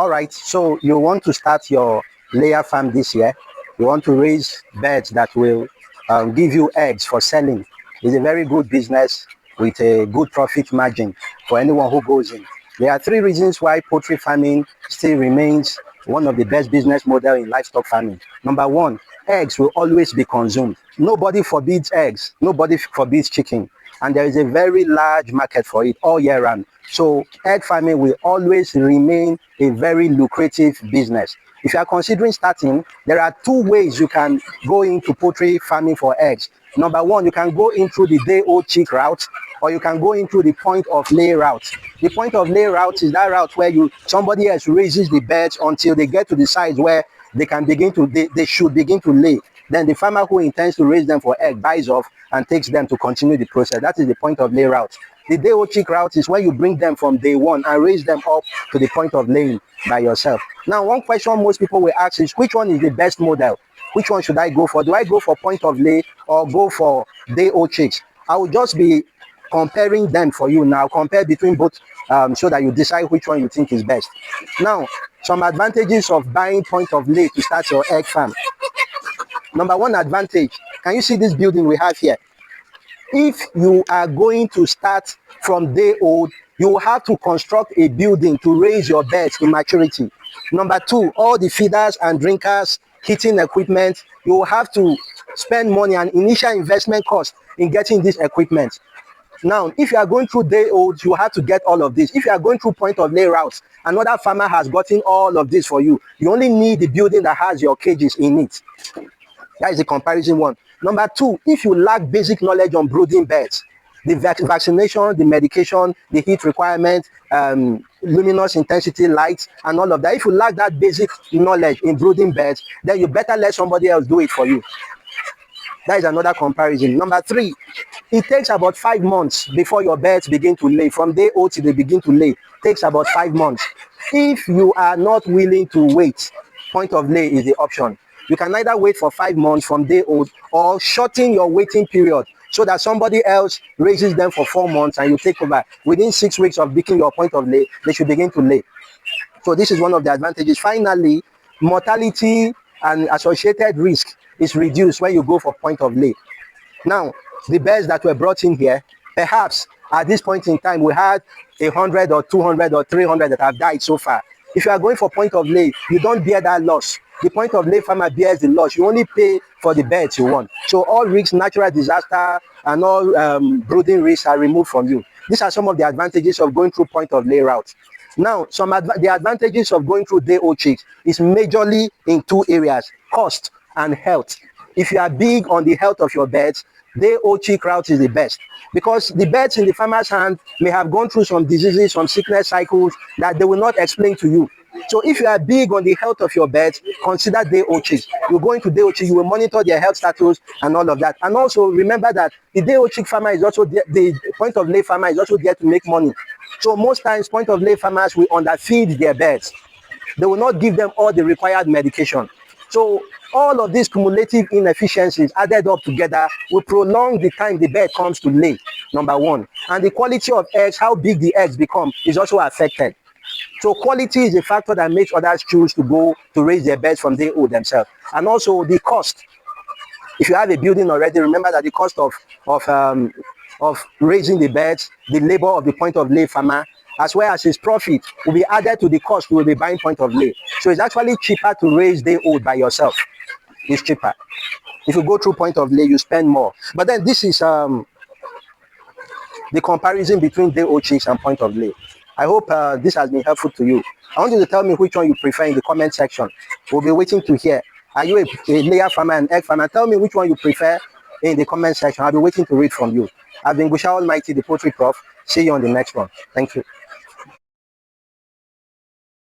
All right, so you want to start your layer farm this year. You want to raise birds that will give you eggs for selling. It's a very good business with a good profit margin for anyone who goes in. There are 3 reasons why poultry farming still remains one of the best business model in livestock farming. Number 1, eggs will always be consumed. Nobody forbids eggs. Nobody forbids chicken. And there is a very large market for it all year round. So egg farming will always remain a very lucrative business. If you are considering starting, there are 2 ways you can go into poultry farming for eggs. Number 1, you can go in through the day-old chick route, or you can go into the point of lay route. The point of lay route is that route where somebody else raises the birds until they get to the size where they can begin to they should begin to lay. Then the farmer who intends to raise them for egg buys off and takes them to continue the process. That is the point of lay route. The day-old chick route is where you bring them from day one and raise them up to the point of laying by yourself. Now, one question most people will ask is, which one is the best model? Which one should I go for? Do I go for point of lay or go for day-old chicks? I will just be comparing them for you now. Compare between both so that you decide which one you think is best. Now, some advantages of buying point of lay to start your egg farm. Number 1 advantage, can you see this building we have here? If you are going to start from day old, you will have to construct a building to raise your birds in maturity. Number 2, all the feeders and drinkers, heating equipment, you will have to spend money and initial investment cost in getting this equipment. Now, if you are going through day old, you have to get all of this. If you are going through point of lay routes, another farmer has gotten all of this for you. You only need the building that has your cages in it. That is the comparison one. Number 2, if you lack basic knowledge on brooding birds, the vaccination, the medication, the heat requirement, luminous intensity lights, and all of that, if you lack that basic knowledge in brooding birds, then you better let somebody else do it for you. That is another comparison. Number 3, it takes about 5 months before your birds begin to lay. From day old till they begin to lay, takes about 5 months. If you are not willing to wait, point of lay is the option. You can either wait for 5 months from day old or shorten your waiting period so that somebody else raises them for 4 months and you take over. Within 6 weeks of beginning your point of lay, they should begin to lay. So this is one of the advantages. Finally, mortality and associated risk is reduced when you go for point of lay. Now, the birds that were brought in here, perhaps at this point in time, we had 100 or 200 or 300 that have died so far. If you are going for point of lay, you don't bear that loss. The point of lay farmer bears the loss. You only pay for the birds you want. So all risks, natural disaster, and all brooding risks are removed from you. These are some of the advantages of going through point of lay route. Now, the advantages of going through day-old chicks is majorly in 2 areas: cost and health. If you are big on the health of your birds, day-old chick route is the best, because the birds in the farmer's hand may have gone through some diseases, some sickness cycles that they will not explain to you. So if you are big on the health of your birds, consider day-old chicks. You go into day-old chicks, you will monitor their health status and all of that. And also remember that the day-old chick farmer is also the point of lay farmer is also there to make money. So most times point of lay farmers will underfeed their birds. They will not give them all the required medication. So all of these cumulative inefficiencies added up together will prolong the time the bird comes to lay, number 1. And the quality of eggs, how big the eggs become, is also affected. So quality is a factor that makes others choose to go to raise their birds from day old themselves. And also the cost. If you have a building already, remember that the cost of raising the birds, the labor of the point of lay farmer, as well as his profit, will be added to the cost you will be buying point of lay. So it's actually cheaper to raise day old by yourself. It's cheaper. If you go through point of lay, you spend more. But then this is the comparison between day old chicks and point of lay. I hope this has been helpful to you. I want you to tell me which one you prefer in the comment section. We'll be waiting to hear. Are you a layer farmer and egg farmer? Tell me which one you prefer in the comment section. I'll be waiting to read from you. I've been Gusha Almighty, the Poultry Prof. See you on the next one. Thank you.